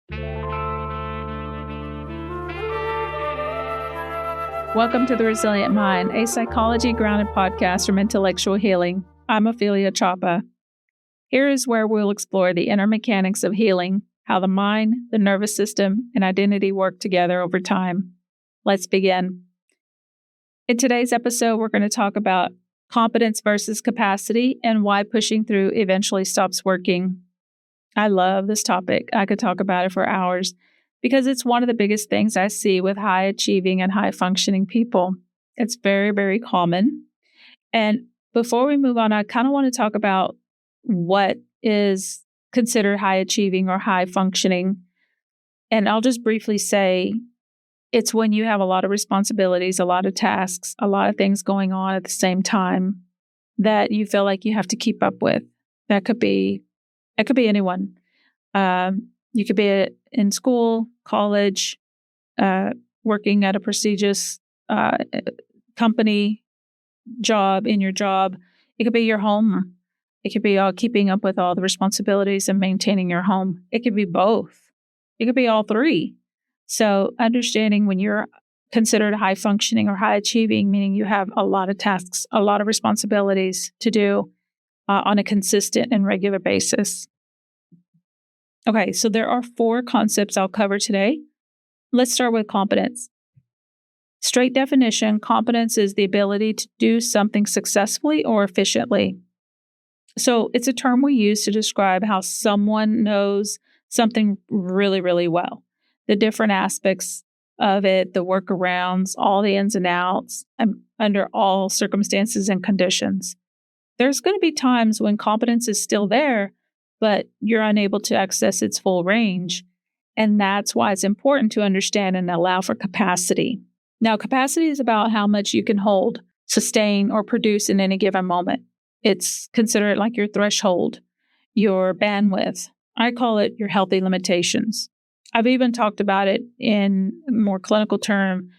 Welcome to The Resilient Mind, a psychology-grounded podcast from intellectual healing. I'm Ofelia Chapa. Here is where we'll explore the inner mechanics of healing, how the mind, the nervous system, and identity work together over time. Let's begin. In today's episode, we're going to talk about competence versus capacity and why pushing through eventually stops working. I love this topic. I could talk about it for hours because it's one of the biggest things I see with high achieving and high functioning people. It's very, very common. And before we move on, I kind of want to talk about what is considered high achieving or high functioning. And I'll just briefly say it's when you have a lot of responsibilities, a lot of tasks, a lot of things going on at the same time that you feel like you have to keep up with. It could be anyone. You could be in school, college, working at a prestigious company, job, in your job. It could be your home. It could be all keeping up with all the responsibilities and maintaining your home. It could be both. It could be all three. So understanding when you're considered high functioning or high achieving, meaning you have a lot of tasks, a lot of responsibilities to do on a consistent and regular basis. Okay, so there are 4 concepts I'll cover today. Let's start with competence. Straight definition, competence is the ability to do something successfully or efficiently. So it's a term we use to describe how someone knows something really, really well. The different aspects of it, the workarounds, all the ins and outs, under all circumstances and conditions. There's going to be times when competence is still there, but you're unable to access its full range. And that's why it's important to understand and allow for capacity. Now, capacity is about how much you can hold, sustain, or produce in any given moment. It's considered like your threshold, your bandwidth. I call it your healthy limitations. I've even talked about it in a more clinical term,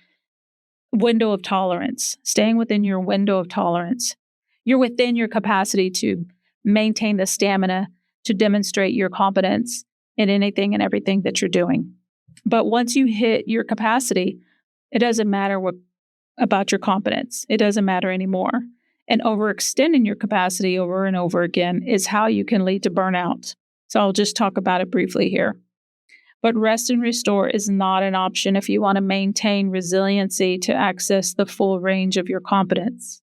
window of tolerance, staying within your window of tolerance. You're within your capacity to maintain the stamina to demonstrate your competence in anything and everything that you're doing. But once you hit your capacity, it doesn't matter about your competence. It doesn't matter anymore. And overextending your capacity over and over again is how you can lead to burnout. So I'll just talk about it briefly here. But rest and restore is not an option if you want to maintain resiliency to access the full range of your competence.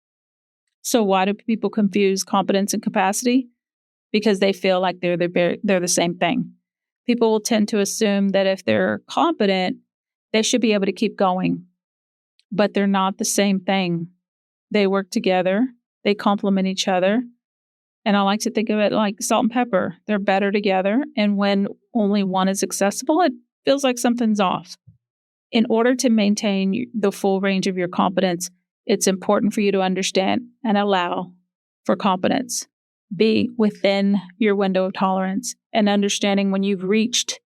So why do people confuse competence and capacity? Because they feel like they're the same thing. People will tend to assume that if they're competent, they should be able to keep going. But they're not the same thing. They work together. They complement each other. And I like to think of it like salt and pepper. They're better together. And when only one is accessible, it feels like something's off. In order to maintain the full range of your competence, it's important for you to understand and allow for competence. Be within your window of tolerance and understanding when you've reached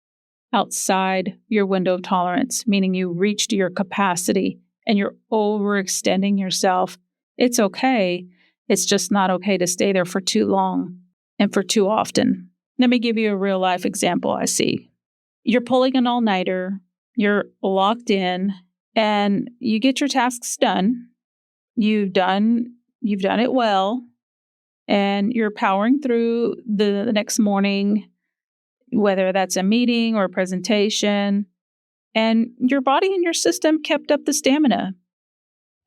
outside your window of tolerance, meaning you reached your capacity and you're overextending yourself. It's okay. It's just not okay to stay there for too long and for too often. Let me give you a real life example I see. You're pulling an all-nighter, you're locked in, and you get your tasks done. You've done it well, and you're powering through the next morning, whether that's a meeting or a presentation, and your body and your system kept up the stamina.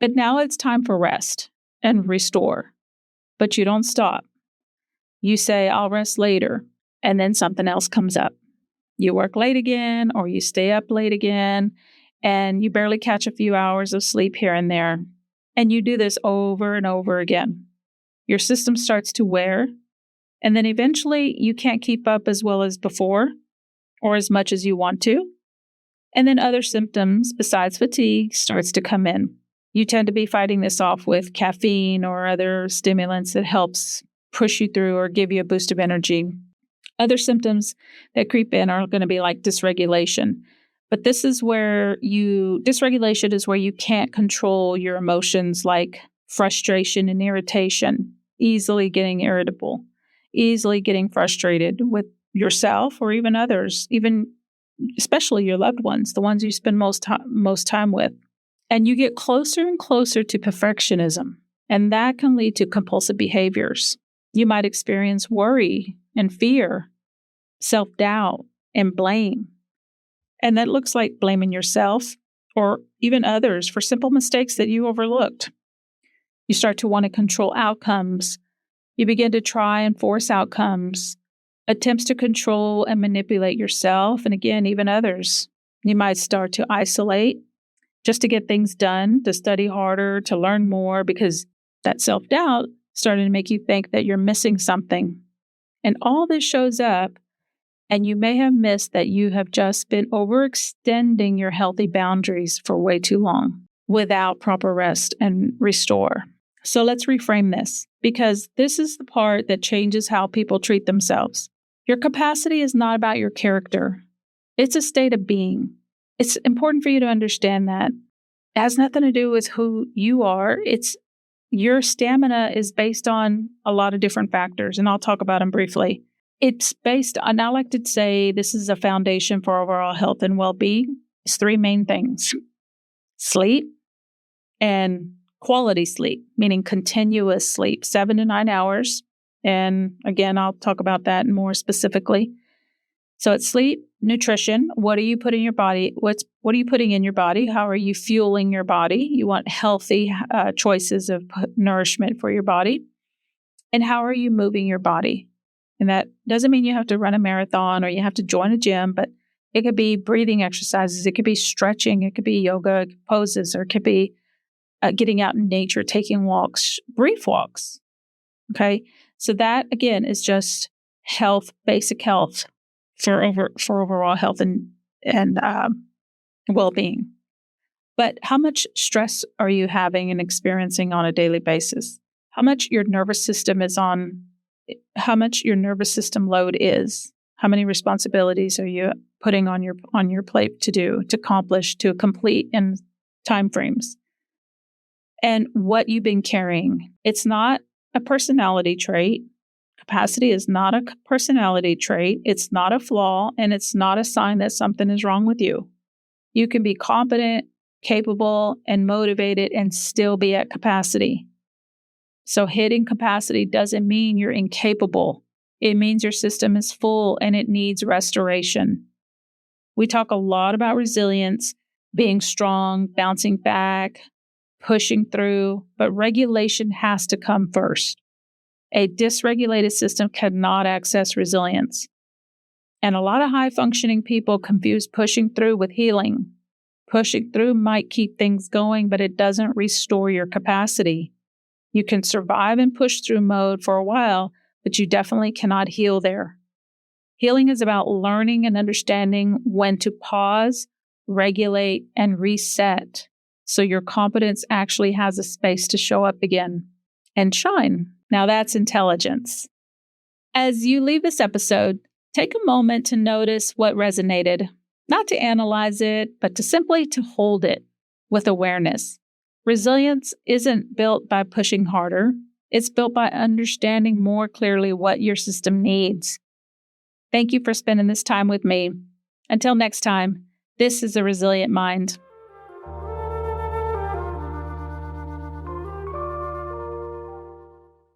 But now it's time for rest and restore. But you don't stop. You say, I'll rest later, and then something else comes up. You work late again, or you stay up late again, and you barely catch a few hours of sleep here and there. And you do this over and over again. Your system starts to wear, and then eventually you can't keep up as well as before, or as much as you want to. And then other symptoms besides fatigue starts to come in. You tend to be fighting this off with caffeine or other stimulants that helps push you through or give you a boost of energy. Other symptoms that creep in are going to be like dysregulation. But dysregulation is where you can't control your emotions like frustration and irritation, easily getting irritable, easily getting frustrated with yourself or even others, even especially your loved ones, the ones you spend most time with. And you get closer and closer to perfectionism, and that can lead to compulsive behaviors. You might experience worry and fear, self-doubt, and blame. And that looks like blaming yourself or even others for simple mistakes that you overlooked. You start to want to control outcomes. You begin to try and force outcomes, attempts to control and manipulate yourself, and again, even others. You might start to isolate just to get things done, to study harder, to learn more, because that self-doubt started to make you think that you're missing something. And all this shows up, and you may have missed that you have just been overextending your healthy boundaries for way too long without proper rest and restore. So let's reframe this, because this is the part that changes how people treat themselves. Your capacity is not about your character. It's a state of being. It's important for you to understand that. It has nothing to do with who you are. It's your stamina is based on a lot of different factors, and I'll talk about them briefly. It's based on, I like to say this is a foundation for overall health and well-being. It's three main things: sleep and quality sleep, meaning continuous sleep, 7 to 9 hours. And again, I'll talk about that more specifically. So it's sleep, nutrition. What are you putting in your body? What are you putting in your body? How are you fueling your body? You want healthy choices of nourishment for your body. And how are you moving your body? And that doesn't mean you have to run a marathon or you have to join a gym, but it could be breathing exercises. It could be stretching. It could be yoga poses, or it could be getting out in nature, taking walks, brief walks. Okay. So that, again, is just health, basic health for overall health and well-being. But how much stress are you having and experiencing on a daily basis? How much your nervous system load is? How many responsibilities are you putting on your plate to do, to accomplish, to complete in timeframes? And what you've been carrying. It's not a personality trait. Capacity is not a personality trait. It's not a flaw, and it's not a sign that something is wrong with you. You can be competent, capable, and motivated and still be at capacity. So hitting capacity doesn't mean you're incapable. It means your system is full and it needs restoration. We talk a lot about resilience, being strong, bouncing back, pushing through, but regulation has to come first. A dysregulated system cannot access resilience. And a lot of high-functioning people confuse pushing through with healing. Pushing through might keep things going, but it doesn't restore your capacity. You can survive in push-through mode for a while, but you definitely cannot heal there. Healing is about learning and understanding when to pause, regulate, and reset, so your competence actually has a space to show up again and shine. Now that's intelligence. As you leave this episode, take a moment to notice what resonated, not to analyze it, but to simply to hold it with awareness. Resilience isn't built by pushing harder. It's built by understanding more clearly what your system needs. Thank you for spending this time with me. Until next time, this is A Resilient Mind.